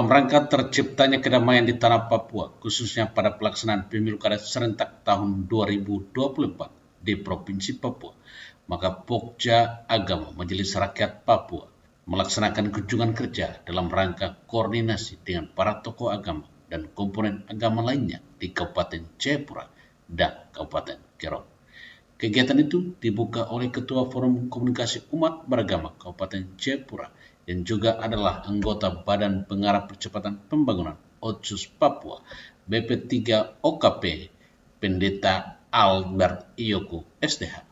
dalam rangka terciptanya kedamaian di tanah Papua, khususnya pada pelaksanaan pemilu kada serentak tahun 2024 di Provinsi Papua, maka Pokja Agama Majelis Rakyat Papua melaksanakan kunjungan kerja dalam rangka koordinasi dengan para tokoh agama dan komponen agama lainnya di Kabupaten Jayapura dan Kabupaten Kerom. Kegiatan itu dibuka oleh Ketua Forum Komunikasi Umat Beragama Kabupaten Jayapura yang juga adalah anggota Badan Pengarah Percepatan Pembangunan Otsus Papua BP3 OKP Pendeta Albert Iyoko SDH.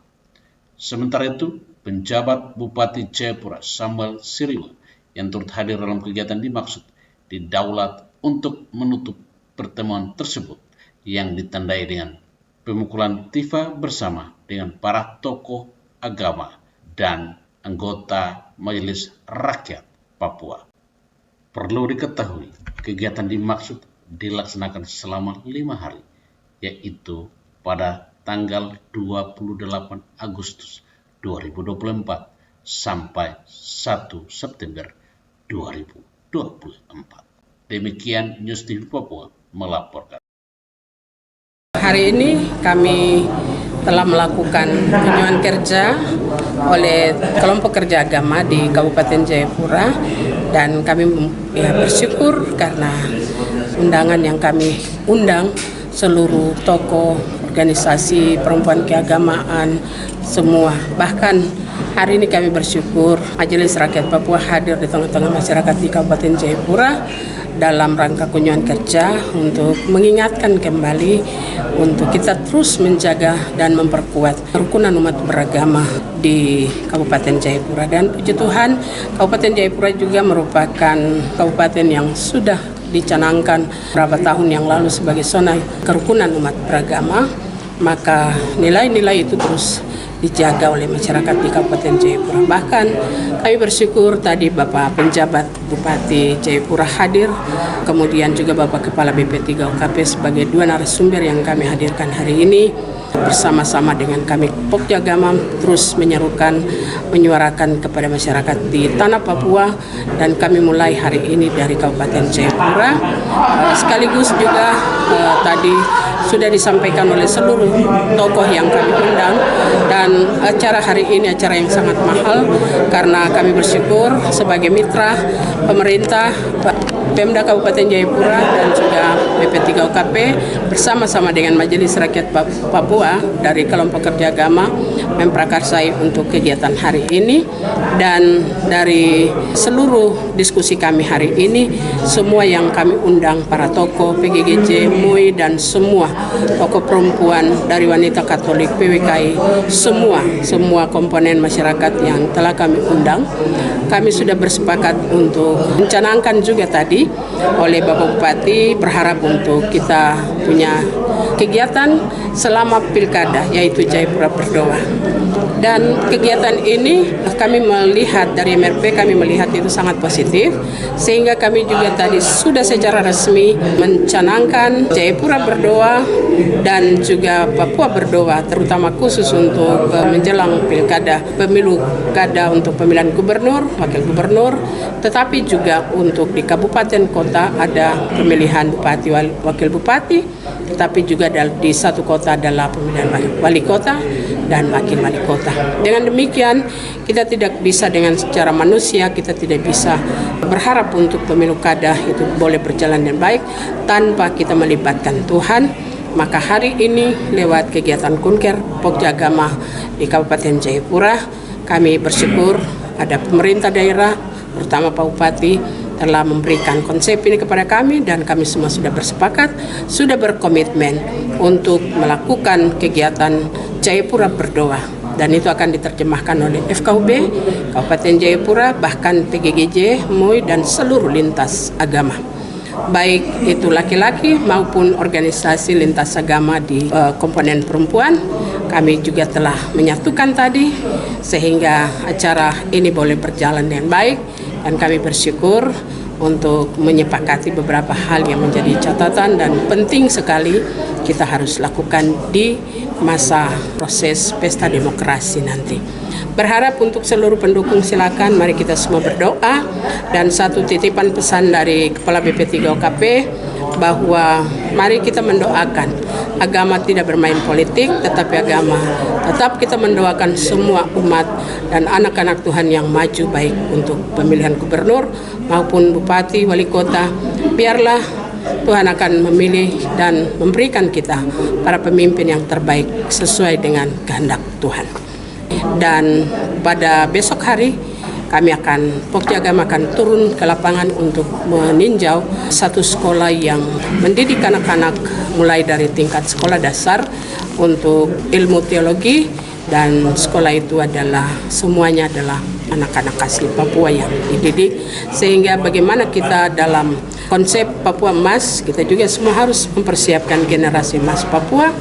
Sementara itu, penjabat Bupati Jayapura Samuel Siriwa yang turut hadir dalam kegiatan dimaksud didaulat untuk menutup pertemuan tersebut yang ditandai dengan pemukulan tifa bersama dengan para tokoh agama dan anggota Majelis Rakyat Papua. Perlu diketahui, kegiatan dimaksud dilaksanakan selama 5 hari, yaitu pada tanggal 28 Agustus 2024 sampai 1 September 2024. Demikian News TV Papua melaporkan. Hari ini kami telah melakukan kunjungan kerja oleh kelompok kerja agama di Kabupaten Jayapura dan kami bersyukur karena undangan yang kami undang seluruh tokoh organisasi perempuan keagamaan semua. Bahkan hari ini kami bersyukur Majelis Rakyat Papua hadir di tengah-tengah masyarakat di Kabupaten Jayapura dalam rangka kunjungan kerja untuk mengingatkan kembali untuk kita terus menjaga dan memperkuat kerukunan umat beragama di Kabupaten Jayapura. Dan puji Tuhan, Kabupaten Jayapura juga merupakan kabupaten yang sudah dicanangkan beberapa tahun yang lalu sebagai zona kerukunan umat beragama, maka nilai-nilai itu terus dijaga oleh masyarakat di Kabupaten Jayapura. Bahkan kami bersyukur tadi Bapak Penjabat Bupati Jayapura hadir, kemudian juga Bapak Kepala BP3 OKP sebagai dua narasumber yang kami hadirkan hari ini. Bersama-sama dengan kami Pokja Agama terus menyuarakan kepada masyarakat di tanah Papua, dan kami mulai hari ini dari Kabupaten Jayapura. Sekaligus juga tadi sudah disampaikan oleh seluruh tokoh yang kami undang, dan acara hari ini acara yang sangat mahal karena kami bersyukur sebagai mitra pemerintah Pemda Kabupaten Jayapura dan juga BP3 OKP bersama-sama dengan Majelis Rakyat Papua dari kelompok kerja agama memprakarsai untuk kegiatan hari ini. Dan dari seluruh diskusi kami hari ini, semua yang kami undang para tokoh PGGJ, MUI dan semua tokoh perempuan dari wanita Katolik, PWKI, semua komponen masyarakat yang telah kami undang, kami sudah bersepakat untuk mencanangkan juga tadi oleh Bapak Bupati berharap untuk kita punya kegiatan selama pilkada, yaitu Jayapura Berdoa. Dan kegiatan ini kami melihat dari MRP, kami melihat itu sangat positif, sehingga kami juga tadi sudah secara resmi mencanangkan Jayapura Berdoa dan juga Papua Berdoa, terutama khusus untuk menjelang pilkada, pemilu kada untuk pemilihan gubernur, wakil gubernur, tetapi juga untuk di kabupaten kota ada pemilihan bupati, wakil bupati, tetapi juga di satu kota adalah pemilihan wali kota dan wakil wali kota. Dengan demikian, kita tidak bisa dengan secara manusia, kita tidak bisa berharap untuk pemilu kada itu boleh berjalan dengan baik tanpa kita melibatkan Tuhan. Maka hari ini lewat kegiatan Kunker Pokja Agama di Kabupaten Jayapura, kami bersyukur ada pemerintah daerah, terutama Pak Bupati, telah memberikan konsep ini kepada kami, dan kami semua sudah bersepakat, sudah berkomitmen untuk melakukan kegiatan Jayapura Berdoa, dan itu akan diterjemahkan oleh FKUB Kabupaten Jayapura, bahkan PGGJ, MUI dan seluruh lintas agama, baik itu laki-laki maupun organisasi lintas agama di komponen perempuan. Kami juga telah menyatukan tadi sehingga acara ini boleh berjalan dengan baik, dan kami bersyukur untuk menyepakati beberapa hal yang menjadi catatan dan penting sekali kita harus lakukan di masa proses pesta demokrasi nanti. Berharap untuk seluruh pendukung silakan mari kita semua berdoa, dan satu titipan pesan dari Kepala BP3OKP bahwa mari kita mendoakan agama tidak bermain politik, tetapi agama tetap kita mendoakan semua umat dan anak-anak Tuhan yang maju, baik untuk pemilihan gubernur maupun bupati, wali kota. Biarlah Tuhan akan memilih dan memberikan kita para pemimpin yang terbaik sesuai dengan kehendak Tuhan. Dan pada besok hari kami Pokja Agama akan turun ke lapangan untuk meninjau satu sekolah yang mendidik anak-anak mulai dari tingkat sekolah dasar untuk ilmu teologi, dan sekolah itu semuanya adalah anak-anak asli Papua yang dididik, sehingga bagaimana kita dalam konsep Papua Emas, kita juga semua harus mempersiapkan generasi emas Papua,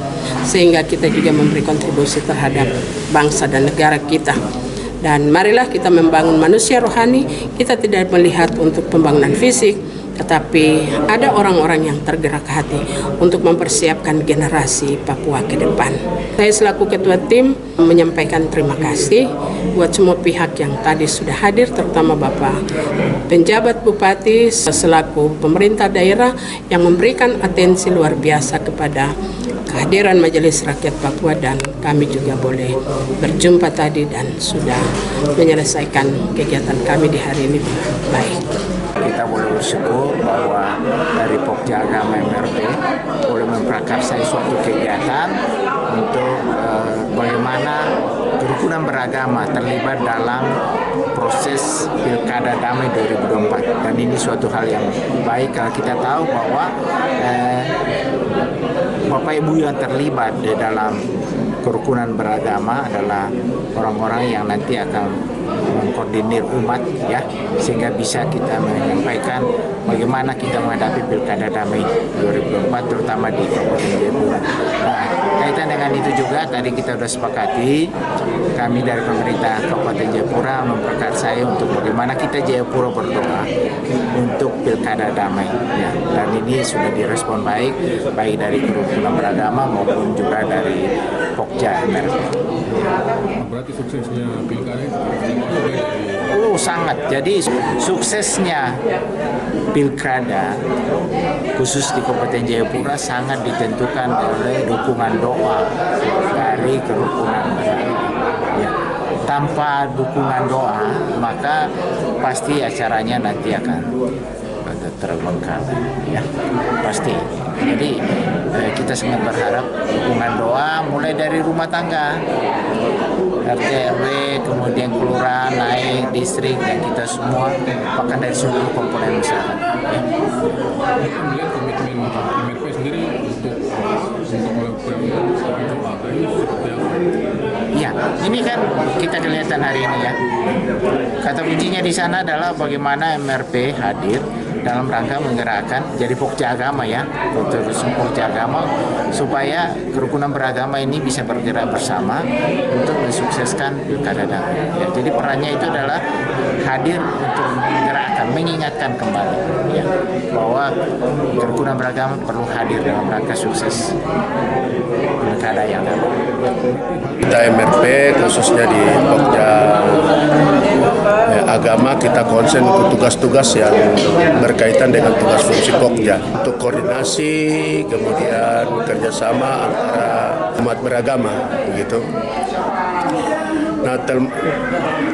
sehingga kita juga memberi kontribusi terhadap bangsa dan negara kita. Dan marilah kita membangun manusia rohani. Kita tidak melihat untuk pembangunan fisik, tetapi ada orang-orang yang tergerak hati untuk mempersiapkan generasi Papua ke depan. Saya selaku ketua tim menyampaikan terima kasih buat semua pihak yang tadi sudah hadir, terutama Bapak penjabat bupati selaku pemerintah daerah yang memberikan atensi luar biasa kepada kehadiran Majelis Rakyat Papua, dan kami juga boleh berjumpa tadi dan sudah menyelesaikan kegiatan kami di hari ini baik. Kita boleh bersyukur bahwa dari Pokja Agama MRP boleh memprakarsai suatu kegiatan untuk bagaimana kerukunan beragama terlibat dalam proses Pilkada Damai 2024, dan ini suatu hal yang baik kalau kita tahu bahwa Bapak Ibu yang terlibat di dalam kerukunan beragama adalah orang-orang yang nanti akan mengkoordinir umat, ya, sehingga bisa kita menyampaikan bagaimana kita menghadapi Pilkada Damai 2024 terutama di Kabupaten Jayapura. Nah, kaitan dengan itu juga tadi kita sudah sepakati, kami dari pemerintah Kabupaten Jayapura memprakarsai untuk bagaimana kita Jayapura berdoa untuk Pilkada Damai, ya. Dan ini sudah direspon baik dari kerukunan beragama maupun juga dari Pokja MRP. Berarti suksesnya Pilkada sangat. Jadi suksesnya Pilkada khusus di Kabupaten Jayapura sangat ditentukan oleh dukungan doa dari kerukunan beragama. Ya. Tanpa dukungan doa maka pasti acaranya nanti akan terbengkalai, ya, pasti. Jadi kita sangat berharap dukungan doa mulai dari rumah tangga, RT RW, kemudian kelurahan, naik distrik, dan kita semua, bahkan dari seluruh komponen masyarakat. Ya. Melihat komitmen MRP sendiri untuk melakukan doa ini seperti apa? Ya, ini kan kita kelihatan hari ini, ya. Kata kuncinya di sana adalah bagaimana MRP hadir dalam rangka menggerakkan jadi Pokja Agama, ya, terus Pokja Agama supaya kerukunan beragama ini bisa bergerak bersama untuk mensukseskan Pilkada Damai. Ya, jadi perannya itu adalah hadir untuk menggerakkan, mengingatkan kembali, ya, bahwa kerukunan beragama perlu hadir dalam rangka sukses Pilkada yang damai. Kita MRP khususnya di Pokja Agama, kita konsen untuk tugas-tugas yang berkaitan dengan tugas fungsi Pokja untuk koordinasi, kemudian kerjasama antara umat beragama, begitu. Nah,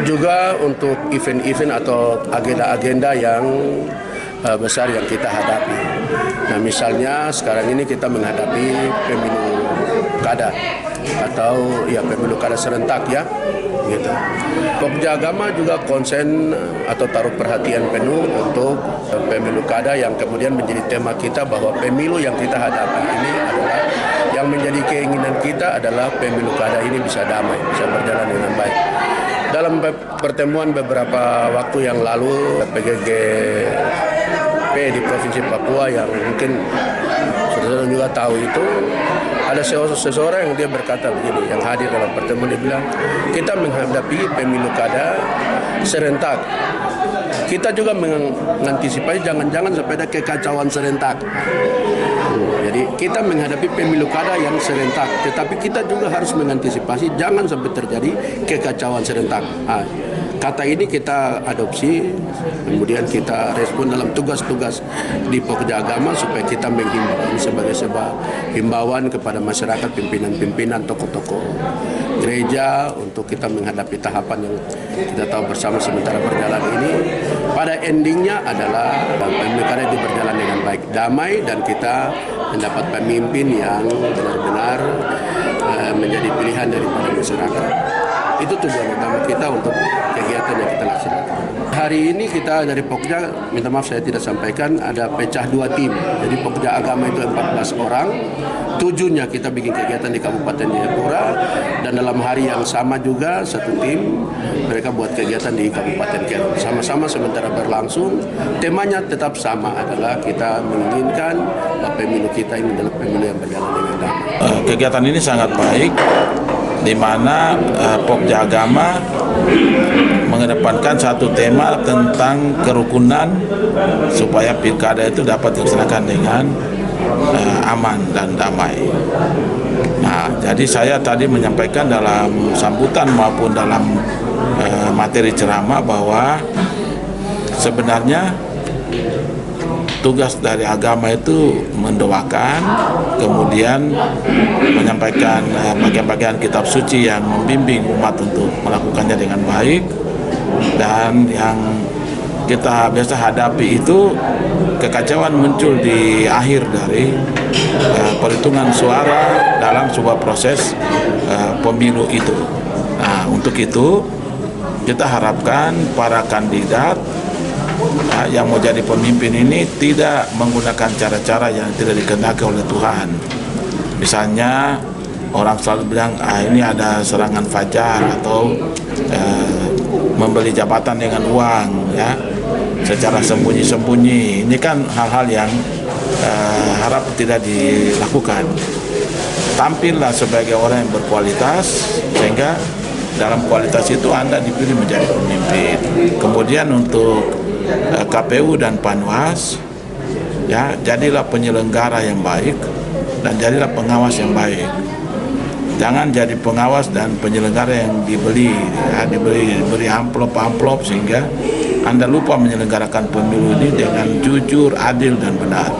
juga untuk event-event atau agenda-agenda yang besar yang kita hadapi. Nah, misalnya sekarang ini kita menghadapi pemilu kada atau ya pemilu kada serentak, ya, gitu. Pokja Agama juga konsen atau taruh perhatian penuh untuk pemilu kada yang kemudian menjadi tema kita, bahwa pemilu yang kita hadapi ini adalah yang menjadi keinginan kita adalah pemilu kada ini bisa damai, bisa berjalan dengan baik. Dalam pertemuan beberapa waktu yang lalu, PGGP di Provinsi Papua yang mungkin saudara juga tahu itu, ada seseorang yang dia berkata begini, yang hadir dalam pertemuan, dia bilang kita menghadapi pemilu kada serentak kita juga mengantisipasi jangan-jangan sampai ada kekacauan serentak. Jadi kita menghadapi pemilu kada yang serentak, tetapi kita juga harus mengantisipasi jangan sampai terjadi kekacauan serentak. Kata ini kita adopsi, kemudian kita respon dalam tugas-tugas di Pokja Agama supaya kita menghimbau sebagai sebuah himbauan kepada masyarakat, pimpinan-pimpinan, tokoh-tokoh gereja untuk kita menghadapi tahapan yang kita tahu bersama sementara berjalan ini. Pada endingnya adalah pemilu kada itu berjalan dengan baik, damai, dan kita mendapat pemimpin yang benar-benar menjadi pilihan daripada masyarakat. Itu tujuan utama kita untuk kegiatan yang kita laksanakan. Hari ini kita dari Pokja, minta maaf saya tidak sampaikan, ada pecah 2 tim. Jadi Pokja Agama itu 14 orang, 7-nya kita bikin kegiatan di Kabupaten Jayapura, dan dalam hari yang sama juga 1 tim mereka buat kegiatan di Kabupaten Kero. Sama-sama sementara berlangsung, temanya tetap sama, adalah kita menginginkan pemilu kita ini adalah pemilu yang berjalan dengan damai. Kegiatan ini sangat baik, di mana Pokja Agama mengedepankan satu tema tentang kerukunan supaya pilkada itu dapat dilaksanakan dengan aman dan damai. Nah, jadi saya tadi menyampaikan dalam sambutan maupun dalam materi ceramah bahwa sebenarnya tugas dari agama itu mendoakan, kemudian menyampaikan bagian-bagian kitab suci yang membimbing umat untuk melakukannya dengan baik, dan yang kita biasa hadapi itu kekacauan muncul di akhir dari perhitungan suara dalam sebuah proses pemilu itu. Nah, untuk itu kita harapkan para kandidat yang mau jadi pemimpin ini tidak menggunakan cara-cara yang tidak dikehendaki oleh Tuhan. Misalnya orang selalu bilang ini ada serangan fajar atau membeli jabatan dengan uang, ya, secara sembunyi-sembunyi. Ini kan hal-hal yang harap tidak dilakukan. Tampillah sebagai orang yang berkualitas, sehingga dalam kualitas itu Anda dipilih menjadi pemimpin. Kemudian untuk KPU dan Panwas, ya, jadilah penyelenggara yang baik dan jadilah pengawas yang baik. Jangan jadi pengawas dan penyelenggara yang dibeli, ya, diberi amplop sehingga Anda lupa menyelenggarakan pemilu ini dengan jujur, adil, dan benar.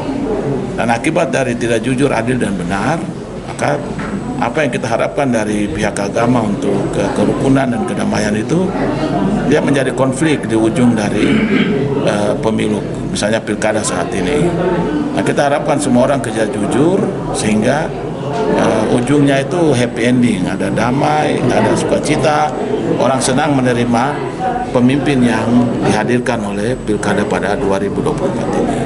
Dan akibat dari tidak jujur, adil, dan benar, maka apa yang kita harapkan dari pihak agama untuk kerukunan dan kedamaian itu, dia menjadi konflik di ujung dari pemilu, misalnya pilkada saat ini. Nah, kita harapkan semua orang kerja jujur sehingga ujungnya itu happy ending, ada damai, ada sukacita, orang senang menerima pemimpin yang dihadirkan oleh pilkada pada 2024 ini.